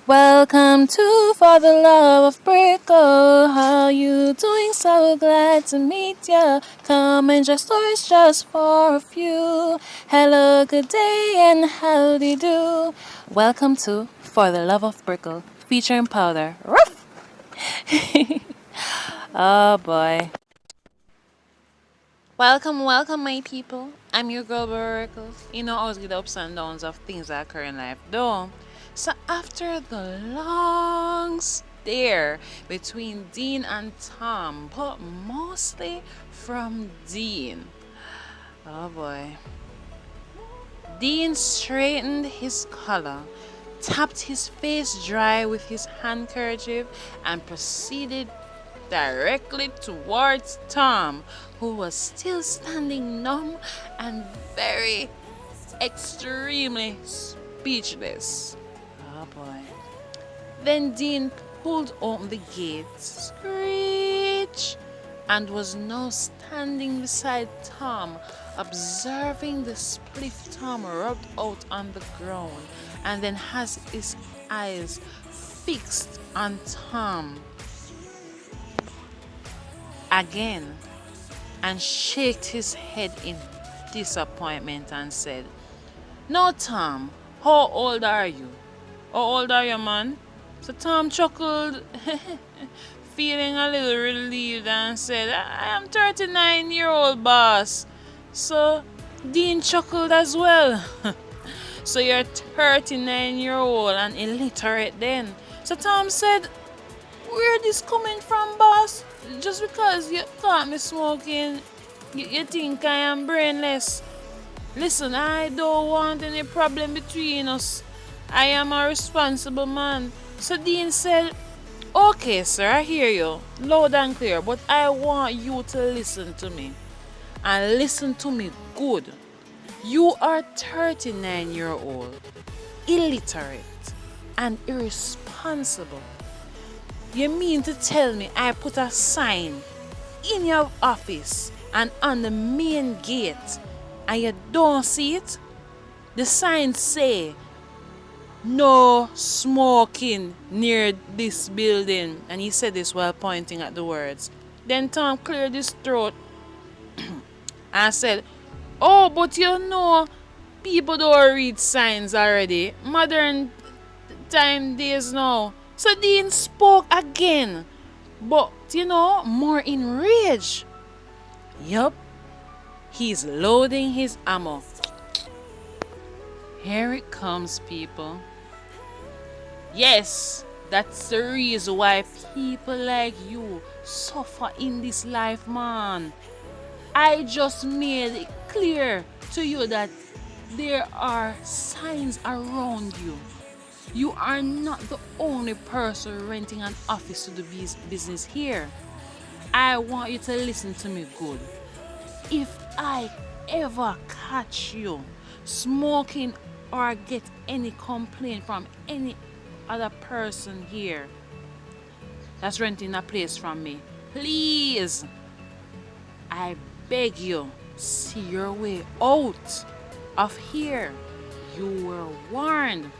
Welcome to For the Love of Brickle. How you doing? So glad to meet ya. Come and just stories just for a few. Hello, good day, and howdy do. Welcome to For the Love of Brickle, featuring Powder. Ruff! Oh boy. Welcome, my people. I'm your girl, Brickle. You know, I always get the ups and downs of things that occur in life, though. So after the long stare between Dean and Tom, but mostly from Dean. Oh boy. Dean straightened his collar, tapped his face dry with his handkerchief, and proceeded directly towards Tom, who was still standing numb and very extremely speechless. Oh boy. Then Dean pulled open the gate, screech, and was now standing beside Tom, observing the spliff Tom rubbed out on the ground, and then has his eyes fixed on Tom again and shook his head in disappointment and said, "No, Tom, how old are you? How old are you, man?" So Tom chuckled, feeling a little relieved, and said, "I am 39-year-old, boss." So Dean chuckled as well. "So you're 39-year-old and illiterate then?" So Tom said, "Where this coming from, boss? Just because you caught me smoking, you think I am brainless? Listen, I don't want any problem between us. I am a responsible man." So Dean said, "Okay, sir, I hear you loud and clear, but I want you to listen to me. And listen to me good. You are 39-year-old, illiterate, and irresponsible. You mean to tell me I put a sign in your office and on the main gate and you don't see it? The sign say, 'No smoking near this building.'" And he said this while pointing at the words. Then Tom cleared his throat and said, "Oh, but you know, people don't read signs already. Modern time days now." So Dean spoke again, but more in rage. Yup, he's loading his ammo. Here it comes, people. Yes, that's the reason why people like you suffer in this life, man. I just made it clear to you that there are signs around you. You are not the only person renting an office to do business here. I want you to listen to me good. If I ever catch you smoking or get any complaint from any other person here that's renting a place from me, please, I beg you, see your way out of here. You were warned.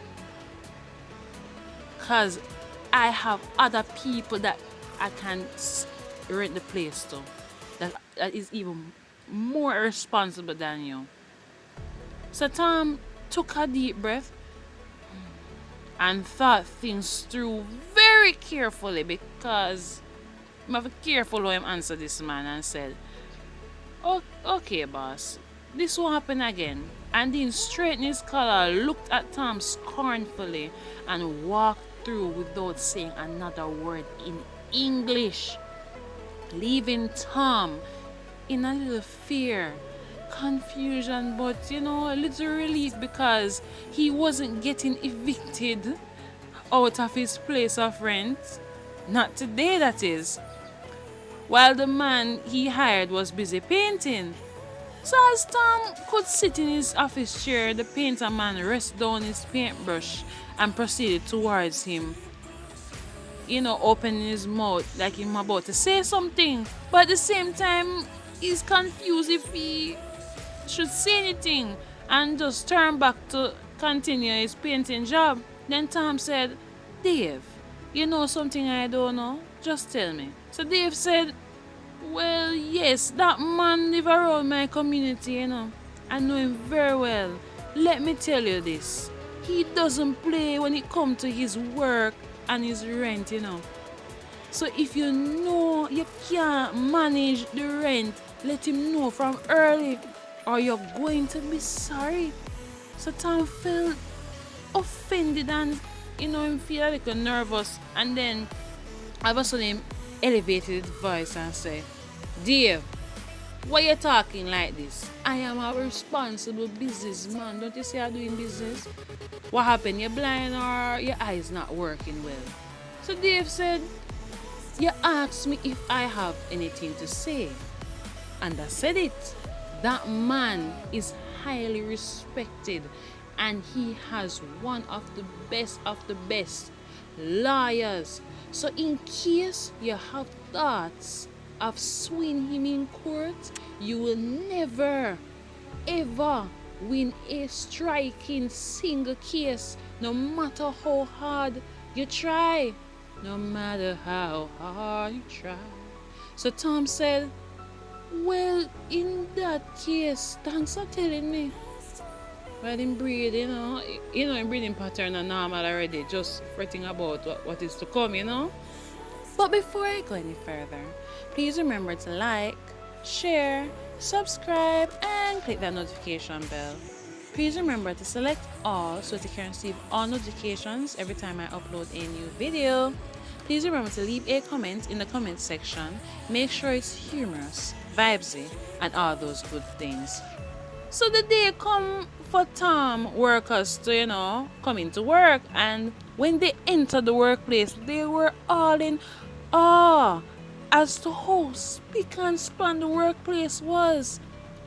Because I have other people that I can rent the place to that is even more responsible than you. So Tom took a deep breath and thought things through very carefully, because I'm have to be careful how him answer this man, and said, "Oh, okay, boss. This won't happen again." And then straightened his collar, looked at Tom scornfully, and walked through without saying another word in English, leaving Tom in a little fear, confusion, but a little relief, because he wasn't getting evicted out of his place of rent. Not today, that is. While the man he hired was busy painting. So as Tom could sit in his office chair, the painter man rested down his paintbrush and proceeded towards him, opening his mouth like him about to say something, but at the same time, he's confused if he should say anything, and just turn back to continue his painting job. Then Tom said, Dave, you know something I don't know? Just tell me. So Dave said, well, yes, that man live around my community, you know. I know him very well. Let me tell you this. He doesn't play when it comes to his work and his rent, you know. So if you know you can't manage the rent, let him know from early or you're going to be sorry. So Tom felt offended and him feel a little nervous, and then all of a sudden him elevated his voice and said, Dave, why you talking like this? I am a responsible businessman. Don't you say I'm doing business? What happened? You blind or your eyes not working well? So Dave said, you asked me if I have anything to say. And I said it. That man is highly respected and he has one of the best lawyers. So in case you have thoughts of suing him in court, you will never ever win a striking single case, no matter how hard you try. No matter how hard you try. So Tom said, well, in that case, thanks for telling me. Well, in breed, in breeding pattern are normal already, just fretting about what is to come, But before I go any further, please remember to like, share, subscribe, and click that notification bell. Please remember to select all so that you can receive all notifications every time I upload a new video. Please remember to leave a comment in the comment section. Make sure it's humorous, vibesy, and all those good things. So the day come for Tom workers to, come into work, and when they entered the workplace, they were all in awe as to how spick and span the workplace was,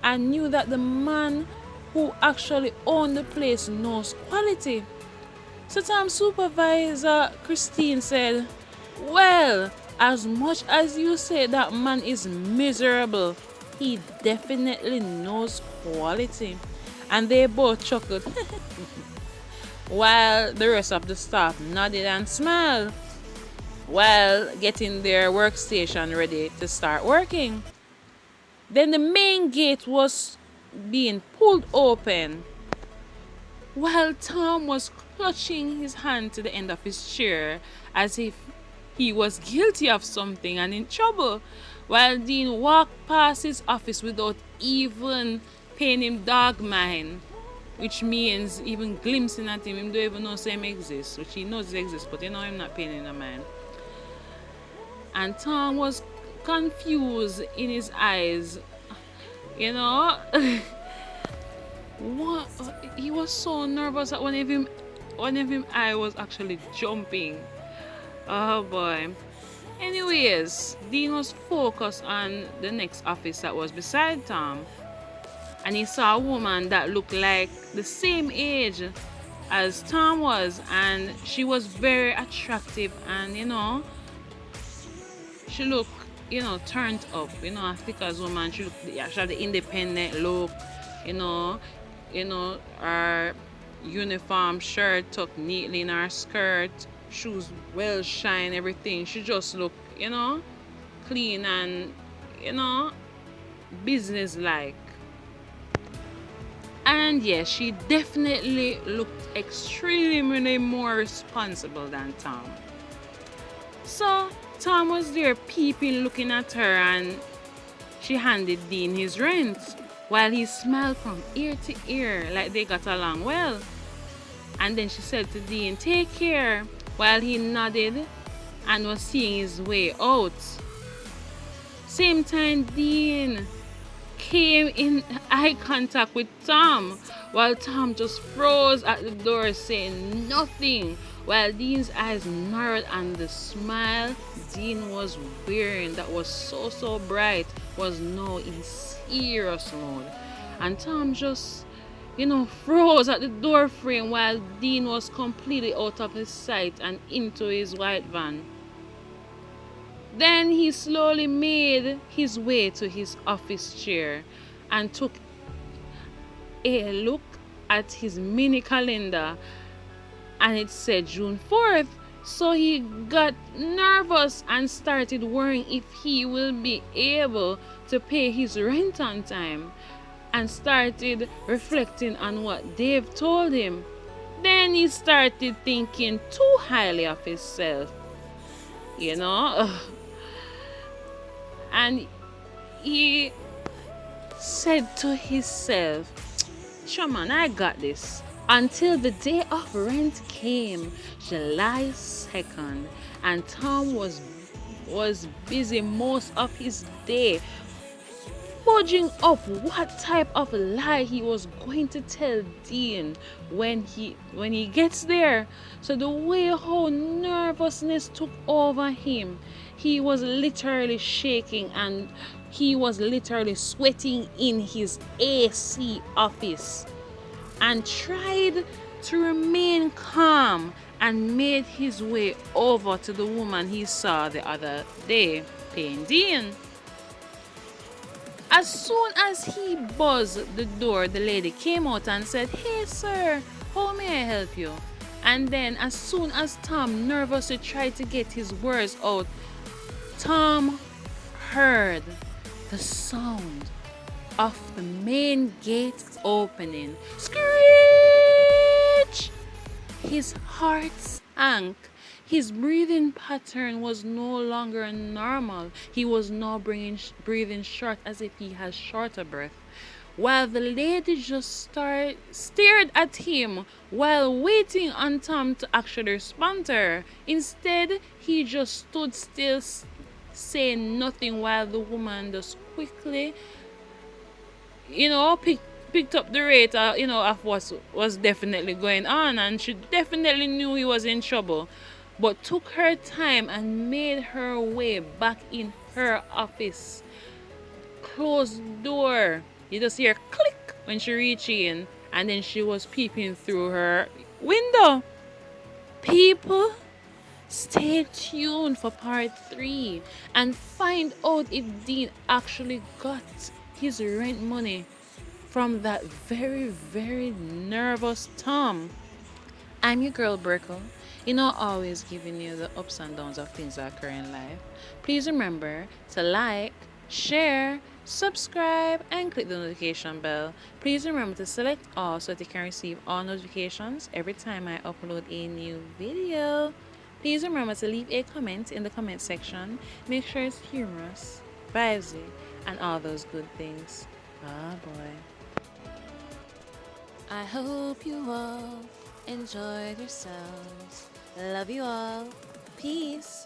and knew that the man who actually owned the place knows quality. So Tom's supervisor, Christine, said, well, as much as you say that man is miserable, he definitely knows quality. And they both chuckled, while the rest of the staff nodded and smiled, while getting their workstation ready to start working. Then the main gate was being pulled open, while Tom was clutching his hand to the end of his chair as if he was guilty of something and in trouble, while Dean walked past his office without even paying him dog mind, which means even glimpsing at him don't even know him exists, which he knows he exists, but him not paying him no mind. And Tom was confused in his eyes, What? He was so nervous that one of him eye was actually jumping. Oh boy. Anyways, Dean was focused on the next office that was beside Tom, and he saw a woman that looked like the same age as Tom was, and she was very attractive, and she looked turned up, a thick as woman. She had the independent look, her uniform shirt tucked neatly in her skirt, shoes well shine, everything. She just looked, clean and, business-like. And yes, she definitely looked extremely more responsible than Tom. So Tom was there peeping, looking at her, and she handed Dean his rent, while he smiled from ear to ear like they got along well. And then she said to Dean, take care, while he nodded and was seeing his way out. Same time, Dean came in eye contact with Tom, while Tom just froze at the door saying nothing, while Dean's eyes narrowed, and the smile Dean was wearing that was so bright was now in serious mode. And Tom just froze at the door frame while Dean was completely out of his sight and into his white van. Then he slowly made his way to his office chair and took a look at his mini calendar, and it said June 4th. So he got nervous and started worrying if he will be able to pay his rent on time, and started reflecting on what Dave told him. Then he started thinking too highly of himself, you know, and he said to himself, "Sure, man, I got this." Until the day of rent came, July 2nd, and Tom was busy most of his day fudging up what type of lie he was going to tell Dean when he gets there. So the way how nervousness took over him, he was literally shaking and he was literally sweating in his AC office, and tried to remain calm and made his way over to the woman he saw the other day paying Dean. As soon as he buzzed the door, the lady came out and said, "Hey sir, how may I help you?" And then as soon as Tom nervously tried to get his words out, Tom heard the sound of the main gate opening. Screech! His heart sank. His breathing pattern was no longer normal. He was now breathing short as if he had shorter breath. While the lady just stared at him while waiting on Tom to actually respond to her. Instead, he just stood still, saying nothing, while the woman just quickly, picked up the rate, of what was definitely going on, and she definitely knew he was in trouble, but took her time and made her way back in her office. Closed door. You just hear click when she reached in, and then she was peeping through her window. People, stay tuned for part 3 and find out if Dean actually got his rent money from that very, very nervous Tom. I'm your girl Brickle, always giving you the ups and downs of things that occur in life. Please remember to like, share, subscribe, and click the notification bell. Please remember to select all so that you can receive all notifications every time I upload a new video. Please remember to leave a comment in the comment section. Make sure it's humorous, vibesy, and all those good things. Ah, boy. I hope you all enjoyed yourselves. Love you all. Peace.